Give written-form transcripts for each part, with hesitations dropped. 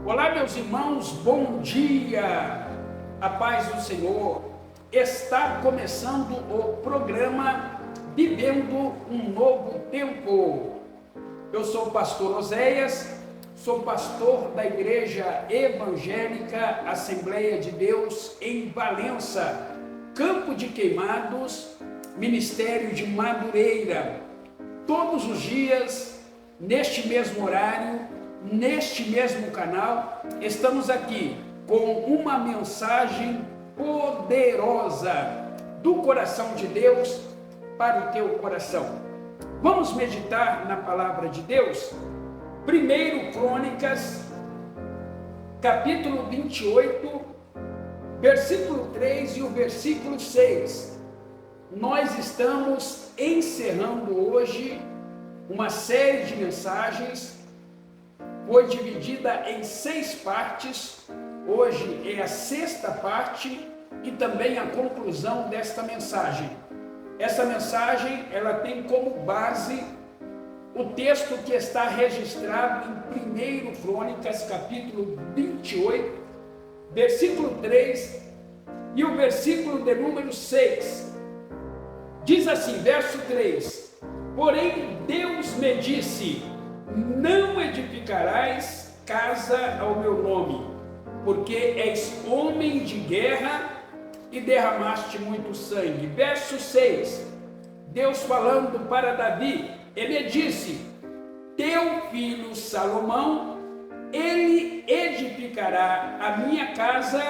Olá, meus irmãos, bom dia, a paz do Senhor. Está começando o programa Vivendo um Novo Tempo. Eu sou o pastor Oséias, sou pastor da Igreja Evangélica Assembleia de Deus em Valença, Campo de Queimados, Ministério de Madureira. Todos os dias, neste mesmo horário, neste mesmo canal, estamos aqui com uma mensagem poderosa do coração de Deus para o teu coração. Vamos meditar na palavra de Deus? 1 Crônicas, capítulo 28, versículo 3 e o versículo 6. Nós estamos encerrando hoje uma série de mensagens. Foi dividida em 6 partes. Hoje é a 6ª parte e também a conclusão desta mensagem. Essa mensagem, ela tem como base o texto que está registrado em 1 Crônicas, capítulo 28, versículo 3 e o versículo de número 6. Diz assim, verso 3: Porém Deus me disse: não edificarás casa ao meu nome, porque és homem de guerra e derramaste muito sangue. Verso 6, Deus falando para Davi, ele disse: teu filho Salomão, ele edificará a minha casa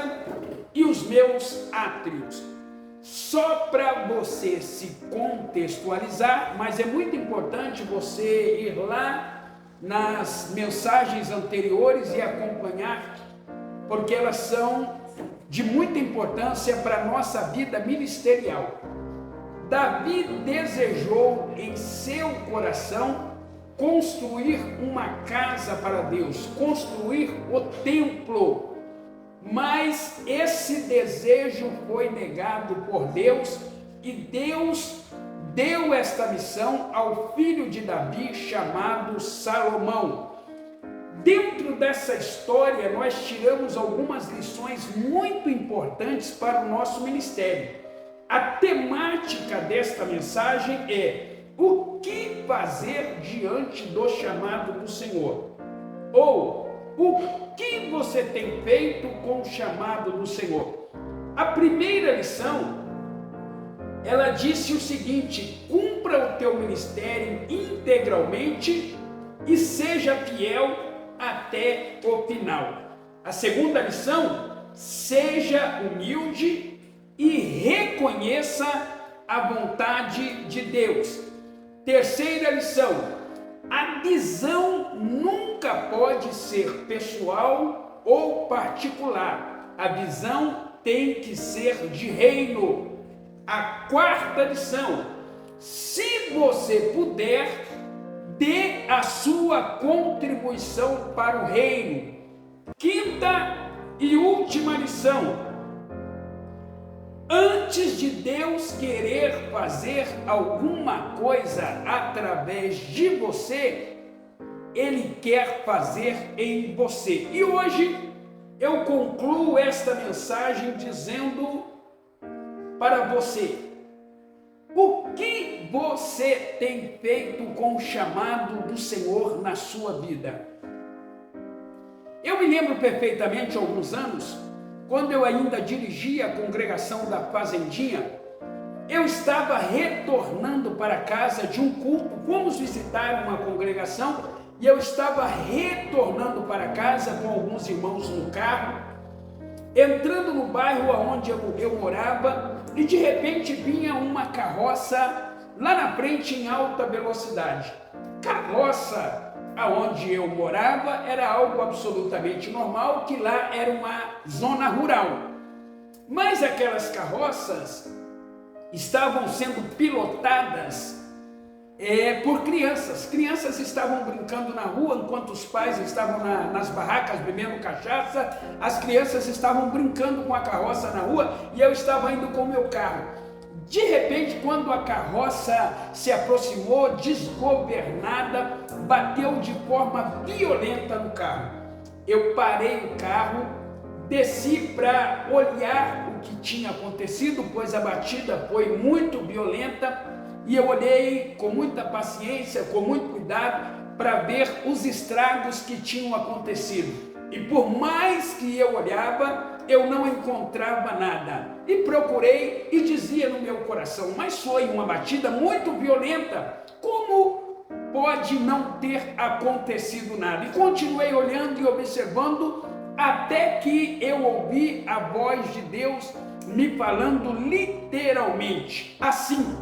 e os meus átrios. Só para você se contextualizar, mas é muito importante você ir lá nas mensagens anteriores e acompanhar, porque elas são de muita importância para a nossa vida ministerial. Davi desejou em seu coração construir uma casa para Deus, construir o templo, mas esse desejo foi negado por Deus e Deus deu esta missão ao filho de Davi chamado Salomão. Dentro dessa história nós tiramos algumas lições muito importantes para o nosso ministério. A temática desta mensagem é: o que fazer diante do chamado do Senhor? Ou o que você tem feito com o chamado do Senhor? A primeira lição, ela disse o seguinte: cumpra o teu ministério integralmente e seja fiel até o final. A segunda lição, seja humilde e reconheça a vontade de Deus. Terceira lição, a visão nunca pode ser pessoal ou particular. A visão tem que ser de reino. A quarta lição, se você puder, dê a sua contribuição para o reino. Quinta e última lição, antes de Deus querer fazer alguma coisa através de você, Ele quer fazer em você. E hoje eu concluo esta mensagem dizendo para você: o que você tem feito com o chamado do Senhor na sua vida? Eu me lembro perfeitamente, há alguns anos, quando eu ainda dirigia a congregação da Fazendinha, eu estava retornando para casa de um culto. Fomos visitar uma congregação e eu estava retornando para casa com alguns irmãos no carro, entrando no bairro onde eu morava, e de repente vinha uma carroça lá na frente em alta velocidade. Carroça aonde eu morava era algo absolutamente normal, que lá era uma zona rural. Mas aquelas carroças estavam sendo pilotadas por crianças. Crianças estavam brincando na rua enquanto os pais estavam nas barracas bebendo cachaça. As crianças estavam brincando com a carroça na rua e eu estava indo com o meu carro. De repente, quando a carroça se aproximou, desgovernada, bateu de forma violenta no carro. eu parei o carro, desci para olhar o que tinha acontecido, pois a batida foi muito violenta, e eu olhei com muita paciência, com muito cuidado, para ver os estragos que tinham acontecido. E por mais que eu olhava, eu não encontrava nada. E procurei e dizia no meu coração, mas foi uma batida muito violenta, como pode não ter acontecido nada? E continuei olhando e observando, até que eu ouvi a voz de Deus me falando literalmente assim: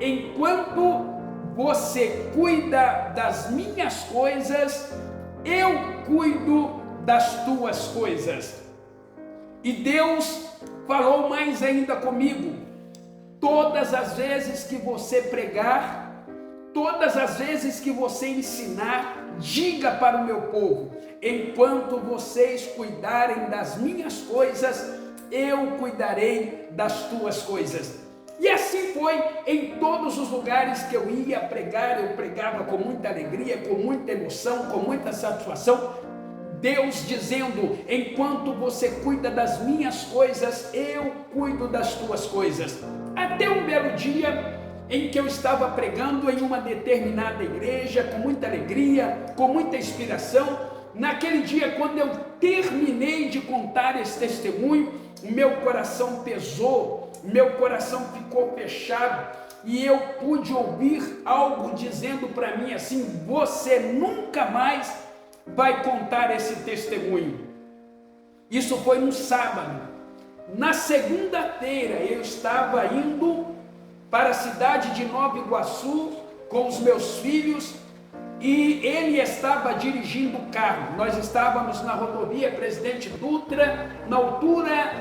enquanto você cuida das minhas coisas, eu cuido das tuas coisas. E Deus falou mais ainda comigo: todas as vezes que você pregar, todas as vezes que você ensinar, diga para o meu povo: enquanto vocês cuidarem das minhas coisas, eu cuidarei das tuas coisas. E assim foi em todos os lugares que eu ia pregar. Eu pregava com muita alegria, com muita emoção, com muita satisfação. Deus dizendo: enquanto você cuida das minhas coisas, eu cuido das tuas coisas. Até um belo dia em que eu estava pregando em uma determinada igreja, com muita alegria, com muita inspiração. Naquele dia, quando eu terminei de contar esse testemunho, o meu coração pesou, meu coração ficou fechado, e eu pude ouvir algo dizendo para mim assim: você nunca mais vai contar esse testemunho. Isso foi no sábado. Na segunda-feira eu estava indo para a cidade de Nova Iguaçu com os meus filhos, e ele estava dirigindo o carro. Nós estávamos na rodovia Presidente Dutra, na altura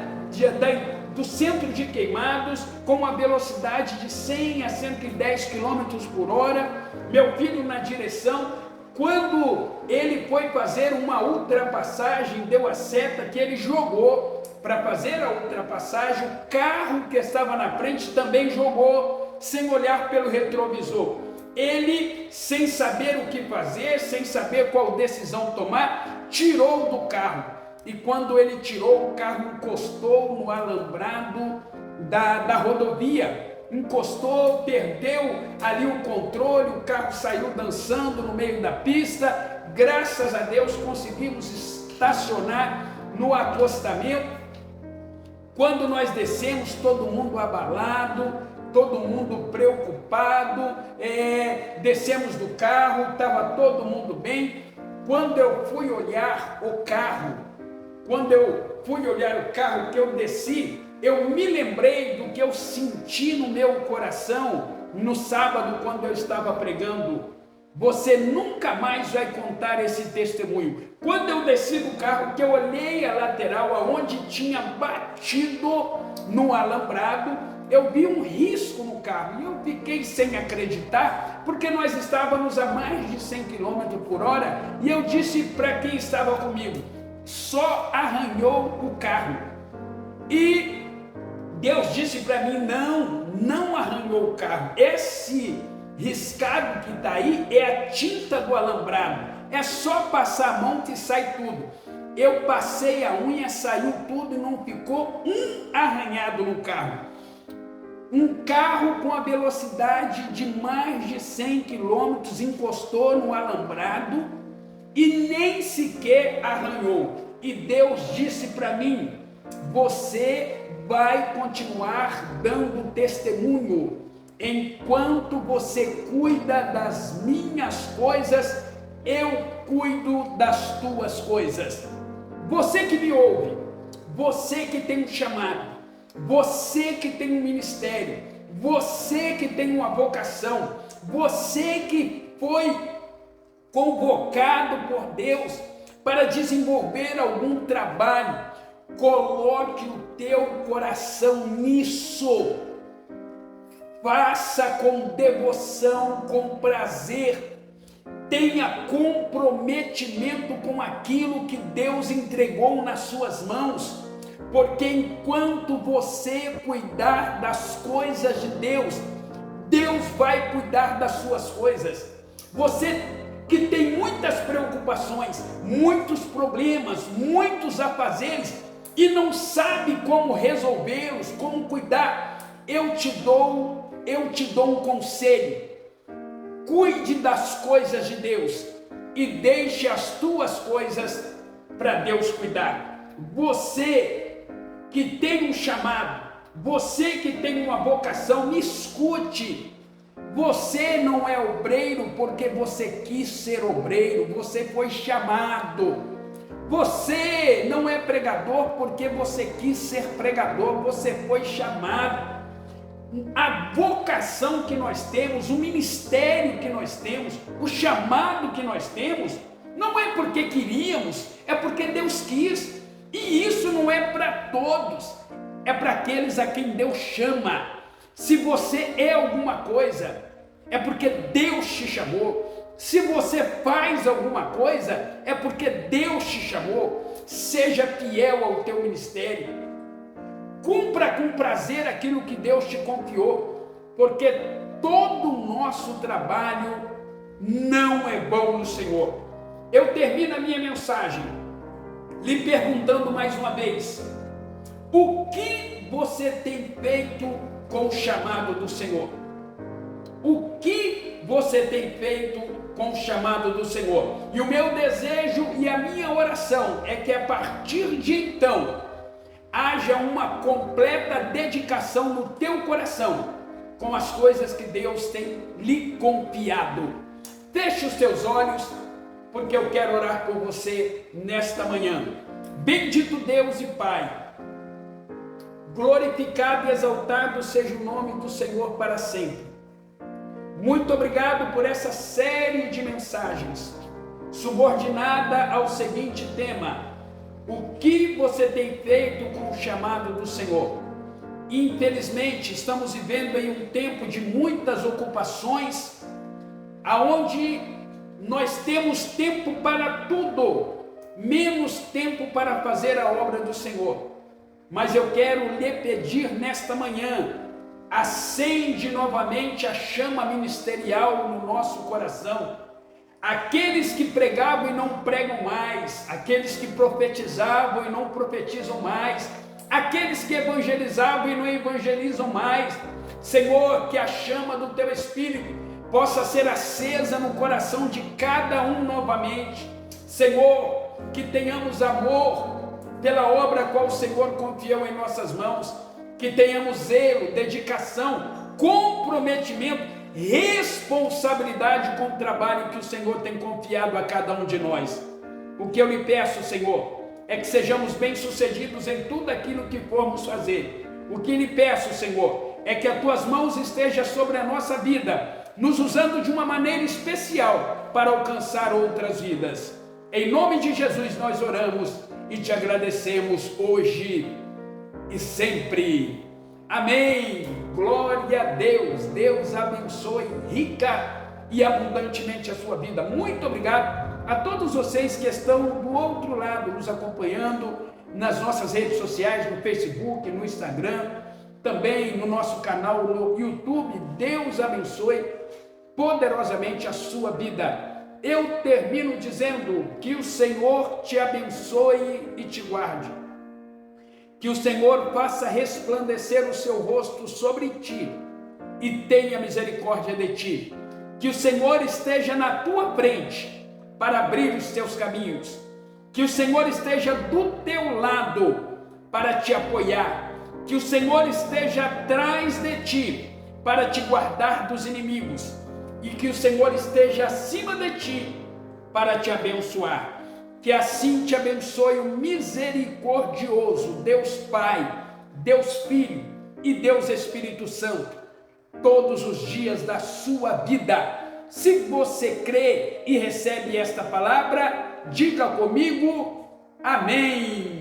do centro de Queimados, com uma velocidade de 100 a 110 km por hora, meu filho na direção. Quando ele foi fazer uma ultrapassagem, deu a seta que ele jogou para fazer a ultrapassagem, o carro que estava na frente também jogou, sem olhar pelo retrovisor. Ele, sem saber o que fazer, sem saber qual decisão tomar, tirou do carro. E quando ele tirou, o carro encostou no alambrado da rodovia. Encostou, perdeu ali o controle, o carro saiu dançando no meio da pista. Graças a Deus conseguimos estacionar no acostamento. Quando nós descemos, todo mundo abalado, todo mundo preocupado, descemos do carro, estava todo mundo bem. Quando eu fui olhar o carro, que eu desci, eu me lembrei do que eu senti no meu coração no sábado, quando eu estava pregando. Você nunca mais vai contar esse testemunho. Quando eu desci do carro, que eu olhei a lateral, aonde tinha batido no alambrado, eu vi um risco no carro, e eu fiquei sem acreditar, porque nós estávamos a mais de 100 km por hora, e eu disse para quem estava comigo: só arranhou o carro. E Deus disse para mim: não arranhou o carro. Esse riscado que está aí é a tinta do alambrado. É só passar a mão que sai tudo. Eu passei a unha, saiu tudo e não ficou um arranhado no carro. Um carro com a velocidade de mais de 100 km encostou no alambrado e nem sequer arranhou. E Deus disse para mim: você vai continuar dando testemunho. Enquanto você cuida das minhas coisas, eu cuido das tuas coisas. Você que me ouve, você que tem um chamado, você que tem um ministério, você que tem uma vocação, você que foi convocado por Deus para desenvolver algum trabalho, coloque o teu coração nisso. Faça com devoção, com prazer. Tenha comprometimento com aquilo que Deus entregou nas suas mãos. Porque enquanto você cuidar das coisas de Deus, Deus vai cuidar das suas coisas. Você que tem muitas preocupações, muitos problemas, muitos afazeres e não sabe como resolvê-los, como cuidar, eu te dou um conselho. Cuide das coisas de Deus e deixe as tuas coisas para Deus cuidar. Você que tem um chamado, você que tem uma vocação, me escute. Você não é obreiro porque você quis ser obreiro, você foi chamado. Você não é pregador porque você quis ser pregador, você foi chamado. A vocação que nós temos, o ministério que nós temos, o chamado que nós temos, não é porque queríamos, é porque Deus quis. E isso não é para todos, é para aqueles a quem Deus chama. Se você é alguma coisa, é porque Deus te chamou. Se você faz alguma coisa, é porque Deus te chamou. Seja fiel ao teu ministério. Cumpra com prazer aquilo que Deus te confiou, porque todo o nosso trabalho não é bom no Senhor. Eu termino a minha mensagem lhe perguntando mais uma vez: o que você tem feito com o chamado do Senhor? O que você tem feito com o chamado do Senhor? E o meu desejo e a minha oração é que a partir de então haja uma completa dedicação no teu coração com as coisas que Deus tem lhe confiado. Feche os teus olhos, porque eu quero orar por você nesta manhã. Bendito Deus e Pai, glorificado e exaltado seja o nome do Senhor para sempre. Muito obrigado por essa série de mensagens, subordinada ao seguinte tema: o que você tem feito com o chamado do Senhor? Infelizmente, estamos vivendo em um tempo de muitas ocupações, aonde nós temos tempo para tudo, menos tempo para fazer a obra do Senhor. Mas eu quero lhe pedir nesta manhã: acende novamente a chama ministerial no nosso coração. Aqueles que pregavam e não pregam mais, aqueles que profetizavam e não profetizam mais, aqueles que evangelizavam e não evangelizam mais. Senhor, que a chama do Teu Espírito possa ser acesa no coração de cada um novamente. Senhor, que tenhamos amor pela obra a qual o Senhor confiou em nossas mãos, que tenhamos zelo, dedicação, comprometimento, responsabilidade com o trabalho que o Senhor tem confiado a cada um de nós. O que eu lhe peço, Senhor, é que sejamos bem-sucedidos em tudo aquilo que formos fazer. O que lhe peço, Senhor, é que as Tuas mãos estejam sobre a nossa vida, nos usando de uma maneira especial para alcançar outras vidas. Em nome de Jesus nós oramos e te agradecemos hoje e sempre. Amém. Glória a Deus. Deus abençoe rica e abundantemente a sua vida. Muito obrigado a todos vocês que estão do outro lado nos acompanhando nas nossas redes sociais, no Facebook, no Instagram, também no nosso canal no YouTube. Deus abençoe poderosamente a sua vida. Eu termino dizendo que o Senhor te abençoe e te guarde. Que o Senhor faça resplandecer o seu rosto sobre ti e tenha misericórdia de ti. Que o Senhor esteja na tua frente para abrir os teus caminhos. Que o Senhor esteja do teu lado para te apoiar. Que o Senhor esteja atrás de ti para te guardar dos inimigos. E que o Senhor esteja acima de ti para te abençoar. Que assim te abençoe o misericordioso Deus Pai, Deus Filho e Deus Espírito Santo, todos os dias da sua vida. Se você crê e recebe esta palavra, diga comigo, amém.